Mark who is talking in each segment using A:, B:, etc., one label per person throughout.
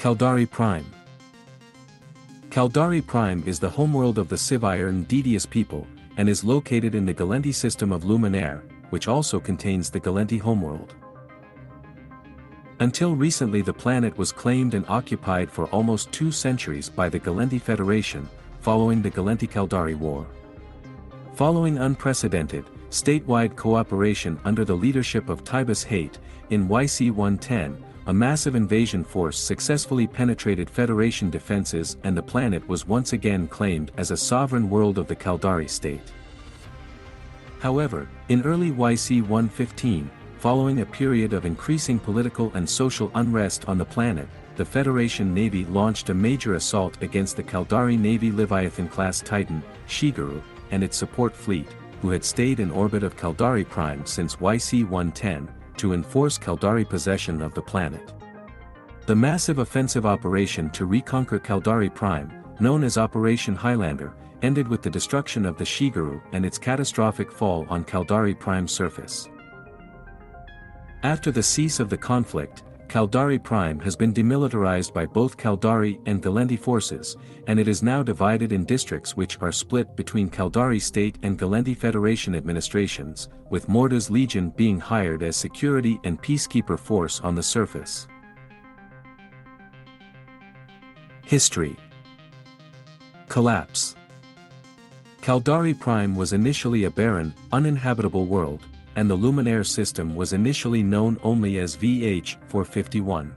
A: Caldari Prime. Caldari Prime is the homeworld of the Sivire and Dedius people, and is located in the Galenti system of Luminaire, which also contains the Galenti homeworld. Until recently the planet was claimed and occupied for almost 2 centuries by the Galenti Federation, following the Galenti-Caldari War. Following unprecedented, statewide cooperation under the leadership of Tibus Hate, in YC-110, a massive invasion force successfully penetrated Federation defenses and the planet was once again claimed as a sovereign world of the Caldari state. However, in early YC-115, following a period of increasing political and social unrest on the planet, the Federation Navy launched a major assault against the Caldari Navy Leviathan-class Titan, Shigeru, and its support fleet, who had stayed in orbit of Caldari Prime since YC-110, to enforce Caldari possession of the planet. The massive offensive operation to reconquer Caldari Prime, known as Operation Highlander, ended with the destruction of the Shigeru and its catastrophic fall on Caldari Prime's surface. After the cease of the conflict, Caldari Prime has been demilitarized by both Caldari and Galenti forces, and it is now divided in districts which are split between Caldari State and Galenti Federation administrations, with Morta's Legion being hired as security and peacekeeper force on the surface. History. Collapse. Caldari Prime was initially a barren, uninhabitable world, and the Luminaire system was initially known only as VH-451.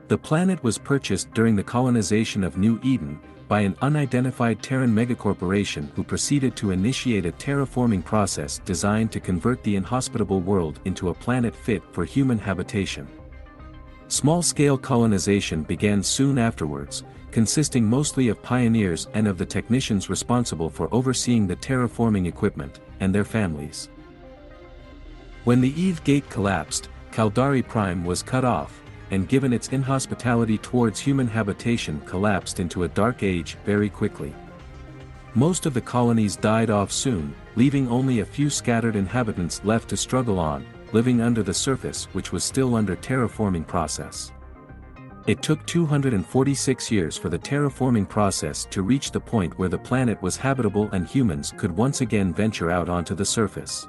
A: The planet was purchased during the colonization of New Eden, by an unidentified Terran megacorporation who proceeded to initiate a terraforming process designed to convert the inhospitable world into a planet fit for human habitation. Small-scale colonization began soon afterwards, consisting mostly of pioneers and of the technicians responsible for overseeing the terraforming equipment, and their families. When the Eve Gate collapsed, Caldari Prime was cut off, and given its inhospitality towards human habitation collapsed into a dark age very quickly. Most of the colonies died off soon, leaving only a few scattered inhabitants left to struggle on, living under the surface which was still under terraforming process. It took 246 years for the terraforming process to reach the point where the planet was habitable and humans could once again venture out onto the surface.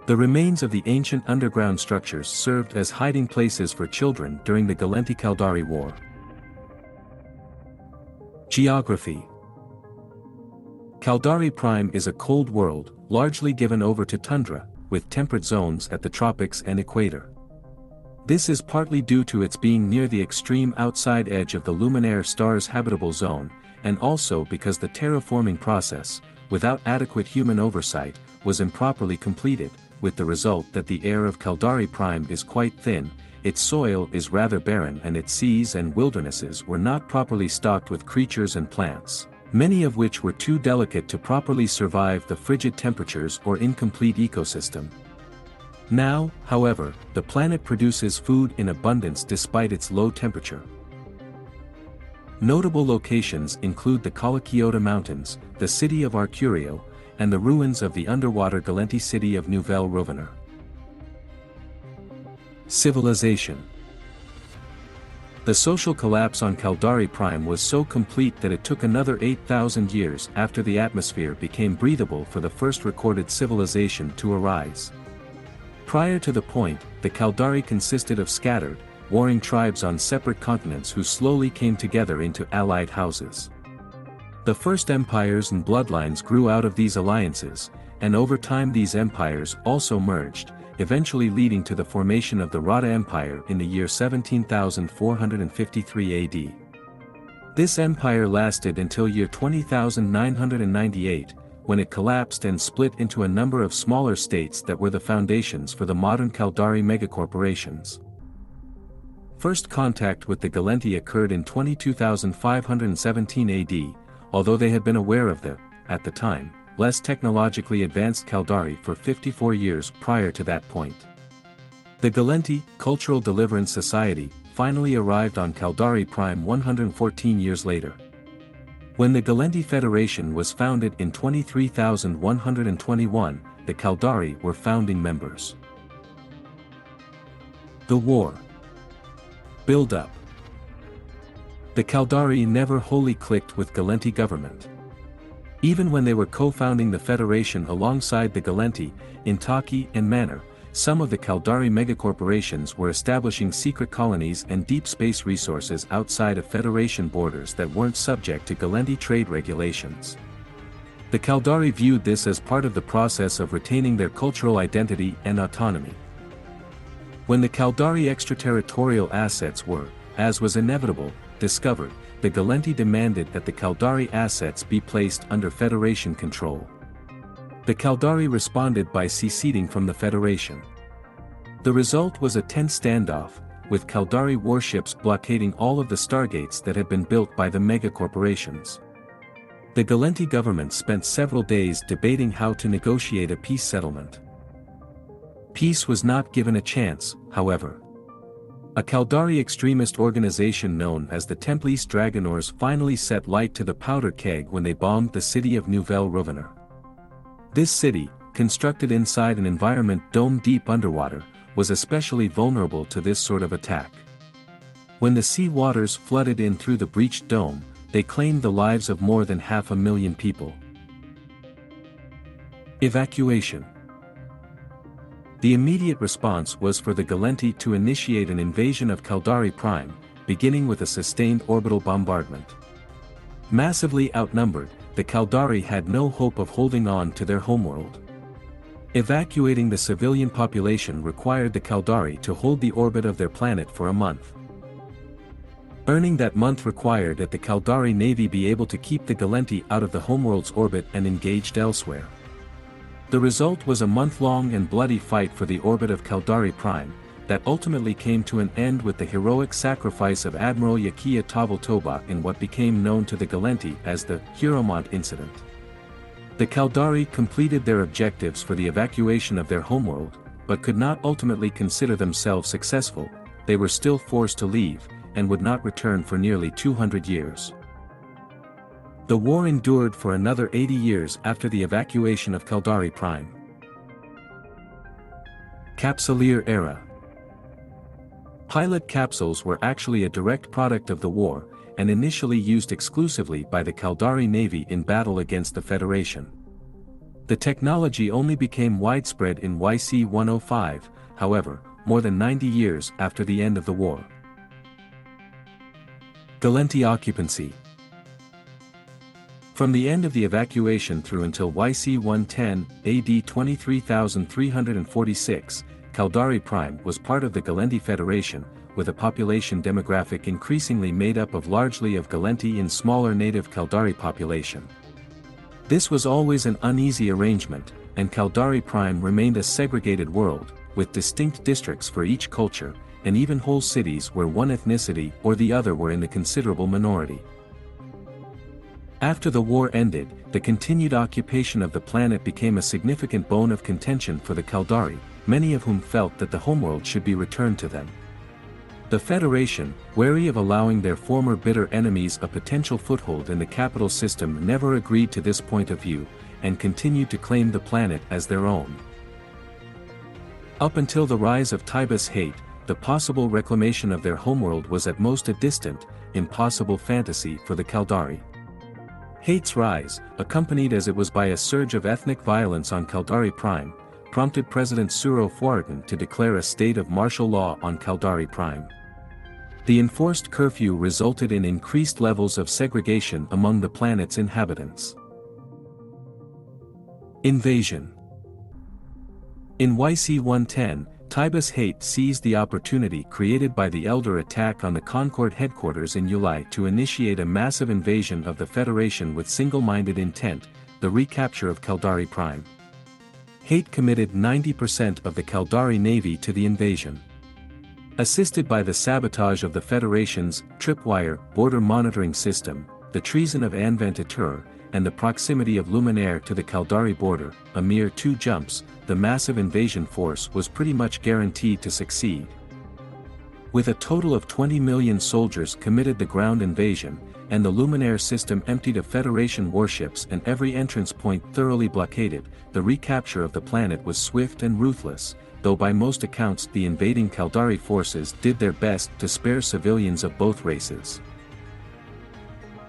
A: The remains of the ancient underground structures served as hiding places for children during the Galenti-Caldari War. Geography. Caldari Prime is a cold world, largely given over to tundra, with temperate zones at the tropics and equator. This is partly due to its being near the extreme outside edge of the Luminaire star's habitable zone, and also because the terraforming process, without adequate human oversight, was improperly completed, with the result that the air of Caldari Prime is quite thin, its soil is rather barren and its seas and wildernesses were not properly stocked with creatures and plants, many of which were too delicate to properly survive the frigid temperatures or incomplete ecosystem. Now, however, the planet produces food in abundance despite its low temperature. Notable locations include the Calachiota Mountains, the city of Arcurio, and the ruins of the underwater Galenti city of Nouvelle Rovena. Civilization. The social collapse on Caldari Prime was so complete that it took another 8,000 years after the atmosphere became breathable for the first recorded civilization to arise. Prior to the point, the Caldari consisted of scattered, warring tribes on separate continents who slowly came together into allied houses. The first empires and bloodlines grew out of these alliances, and over time these empires also merged, eventually leading to the formation of the Rada Empire in the year 17,453 AD. This empire lasted until year 20,998, when it collapsed and split into a number of smaller states that were the foundations for the modern Caldari megacorporations. First contact with the Galenti occurred in 22,517 AD, although they had been aware of the, at the time, less technologically advanced Caldari for 54 years prior to that point. The Galenti Cultural Deliverance Society finally arrived on Caldari Prime 114 years later. When the Galenti Federation was founded in 23,121, the Caldari were founding members. The War. Build-up. The Caldari never wholly clicked with Gallente government. Even when they were co-founding the Federation alongside the Gallente, Intaki and Manor, some of the Caldari megacorporations were establishing secret colonies and deep space resources outside of Federation borders that weren't subject to Gallente trade regulations. The Caldari viewed this as part of the process of retaining their cultural identity and autonomy. When the Caldari extraterritorial assets were, as was inevitable, discovered, the Gallente demanded that the Caldari assets be placed under Federation control. The Caldari responded by seceding from the Federation. The result was a tense standoff, with Caldari warships blockading all of the stargates that had been built by the megacorporations. The Gallente government spent several days debating how to negotiate a peace settlement. Peace was not given a chance, however. A Caldari extremist organization known as the Templiste Dragonors finally set light to the powder keg when they bombed the city of Nouvelle Rouvener. This city, constructed inside an environment dome deep underwater, was especially vulnerable to this sort of attack. When the sea waters flooded in through the breached dome, they claimed the lives of more than 500,000 people. Evacuation. The immediate response was for the Gallente to initiate an invasion of Caldari Prime, beginning with a sustained orbital bombardment. Massively outnumbered, the Caldari had no hope of holding on to their homeworld. Evacuating the civilian population required the Caldari to hold the orbit of their planet for a month. Earning that month required that the Caldari Navy be able to keep the Gallente out of the homeworld's orbit and engaged elsewhere. The result was a month-long and bloody fight for the orbit of Caldari Prime, that ultimately came to an end with the heroic sacrifice of Admiral Yakia Tavaltoba in what became known to the Gallente as the Huromont Incident. The Caldari completed their objectives for the evacuation of their homeworld, but could not ultimately consider themselves successful. They were still forced to leave, and would not return for nearly 200 years. The war endured for another 80 years after the evacuation of Caldari Prime. Capsuleer Era. Pilot capsules were actually a direct product of the war, and initially used exclusively by the Caldari Navy in battle against the Federation. The technology only became widespread in YC-105, however, more than 90 years after the end of the war. Gallente occupancy. From the end of the evacuation through until YC-110, AD 23,346, Caldari Prime was part of the Gallente Federation, with a population demographic increasingly made up of largely of Gallente and smaller native Caldari population. This was always an uneasy arrangement, and Caldari Prime remained a segregated world, with distinct districts for each culture, and even whole cities where one ethnicity or the other were in the considerable minority. After the war ended, the continued occupation of the planet became a significant bone of contention for the Caldari, many of whom felt that the homeworld should be returned to them. The Federation, wary of allowing their former bitter enemies a potential foothold in the capital system, never agreed to this point of view, and continued to claim the planet as their own. Up until the rise of Tibus hate, the possible reclamation of their homeworld was at most a distant, impossible fantasy for the Caldari. Hate's rise, accompanied as it was by a surge of ethnic violence on Caldari Prime, prompted President Suro Fuarten to declare a state of martial law on Caldari Prime. The enforced curfew resulted in increased levels of segregation among the planet's inhabitants. Invasion. In YC-110, Tibus Hate seized the opportunity created by the Elder attack on the Concord headquarters in Ulai to initiate a massive invasion of the Federation with single-minded intent, the recapture of Caldari Prime. Hate committed 90% of the Caldari Navy to the invasion. Assisted by the sabotage of the Federation's tripwire border monitoring system, the treason of Anventatur, and the proximity of Luminaire to the Caldari border, a mere 2 jumps, the massive invasion force was pretty much guaranteed to succeed. With a total of 20 million soldiers committed the ground invasion, and the Luminaire system emptied of Federation warships and every entrance point thoroughly blockaded, the recapture of the planet was swift and ruthless, though by most accounts the invading Caldari forces did their best to spare civilians of both races.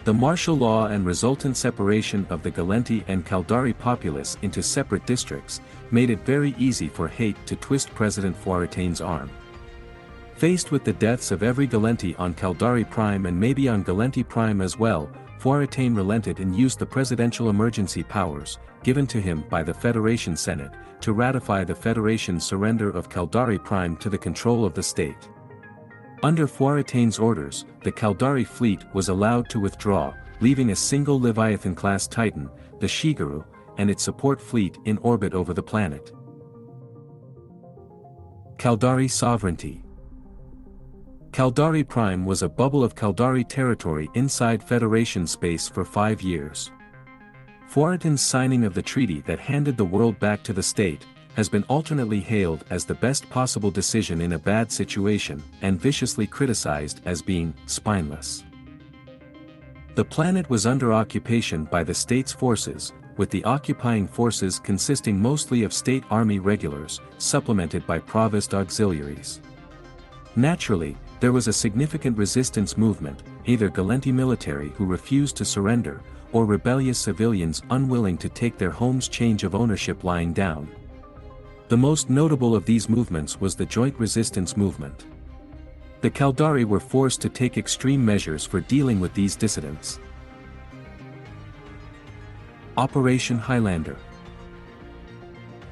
A: The martial law and resultant separation of the Gallenti and Caldari populace into separate districts, made it very easy for Haight to twist President Foaretain's arm. Faced with the deaths of every Gallenti on Caldari Prime and maybe on Gallenti Prime as well, Foaretain relented and used the presidential emergency powers, given to him by the Federation Senate, to ratify the Federation's surrender of Caldari Prime to the control of the state. Under Foaretain's orders, the Caldari fleet was allowed to withdraw, leaving a single Leviathan-class Titan, the Shigeru, and its support fleet in orbit over the planet. Caldari sovereignty. Caldari Prime was a bubble of Caldari territory inside Federation space for 5 years. Foaretain's signing of the treaty that handed the world back to the state, has been alternately hailed as the best possible decision in a bad situation, and viciously criticized as being spineless. The planet was under occupation by the state's forces, with the occupying forces consisting mostly of state army regulars, supplemented by provost auxiliaries. Naturally, there was a significant resistance movement, either Gallenti military who refused to surrender, or rebellious civilians unwilling to take their home's change of ownership lying down. The most notable of these movements was the Joint Resistance Movement. The Caldari were forced to take extreme measures for dealing with these dissidents. Operation Highlander.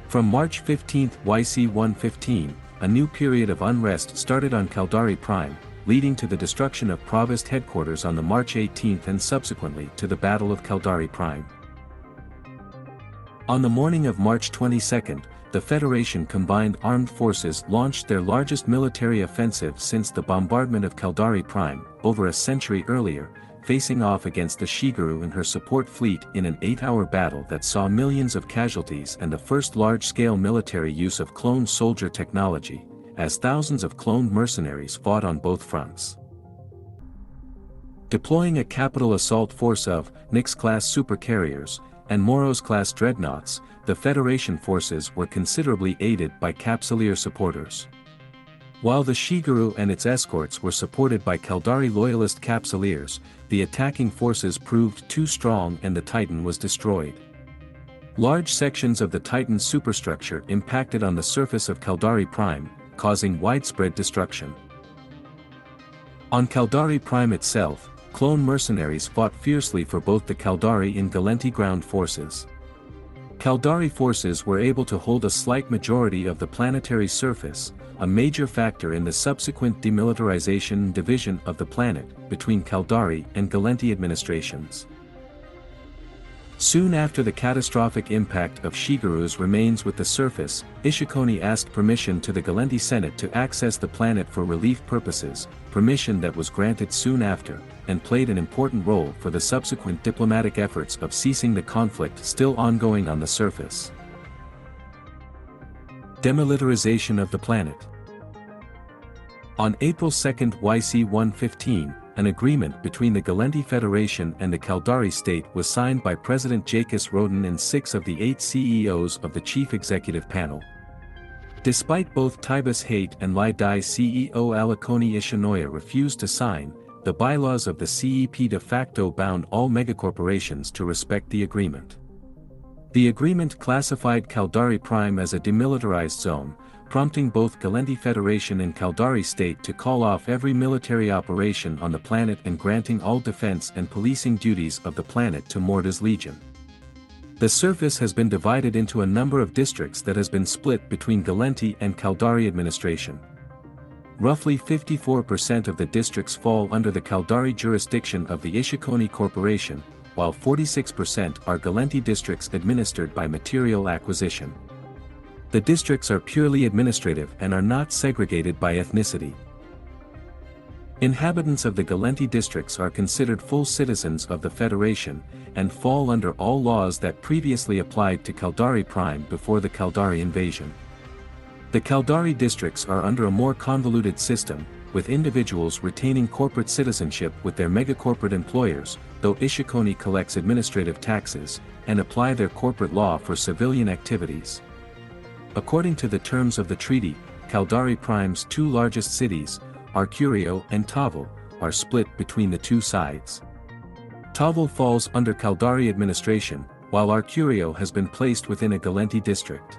A: From March 15, YC-115, a new period of unrest started on Caldari Prime, leading to the destruction of Provost headquarters on the March 18 and subsequently to the Battle of Caldari Prime. On the morning of March 22, the Federation Combined Armed Forces launched their largest military offensive since the bombardment of Caldari Prime, over a century earlier, facing off against the Shigeru and her support fleet in an 8-hour battle that saw millions of casualties and the first large-scale military use of cloned soldier technology, as thousands of cloned mercenaries fought on both fronts. Deploying a capital assault force of Nyx-class supercarriers and Moros-class dreadnoughts, the Federation forces were considerably aided by Capsuleer supporters. While the Shigeru and its escorts were supported by Caldari loyalist Capsuleers, the attacking forces proved too strong and the Titan was destroyed. Large sections of the Titan's superstructure impacted on the surface of Caldari Prime, causing widespread destruction. On Caldari Prime itself, clone mercenaries fought fiercely for both the Caldari and Gallenti ground forces. Caldari forces were able to hold a slight majority of the planetary surface, a major factor in the subsequent demilitarization and division of the planet between Caldari and Gallenti administrations. Soon after the catastrophic impact of Shigeru's remains with the surface, Ishikone asked permission to the Gallenti Senate to access the planet for relief purposes, permission that was granted soon after, and played an important role for the subsequent diplomatic efforts of ceasing the conflict still ongoing on the surface. Demilitarization of the planet. On April 2, YC-115, an agreement between the Gallenti Federation and the Caldari state was signed by President Jacques Rodin and 6 of the 8 CEOs of the Chief Executive Panel. Despite both Tibus Haight and Lai-Dai CEO Alikoni Ishinoya refused to sign, the bylaws of the CEP de facto bound all megacorporations to respect the agreement. The agreement classified Caldari Prime as a demilitarized zone, prompting both Gallenti Federation and Caldari State to call off every military operation on the planet and granting all defense and policing duties of the planet to Morda's Legion. The surface has been divided into a number of districts that has been split between Gallenti and Caldari administration. Roughly 54% of the districts fall under the Caldari jurisdiction of the Ishikone Corporation, while 46% are Gallenti districts administered by material acquisition. The districts are purely administrative and are not segregated by ethnicity. Inhabitants of the Gallenti districts are considered full citizens of the Federation, and fall under all laws that previously applied to Caldari Prime before the Caldari invasion. The Caldari districts are under a more convoluted system, with individuals retaining corporate citizenship with their megacorporate employers, though Ishikone collects administrative taxes, and apply their corporate law for civilian activities. According to the terms of the treaty, Caldari Prime's 2 largest cities, Arcurio and Tavo, are split between the 2 sides. Tavul falls under Caldari administration, while Arcurio has been placed within a Galenti district.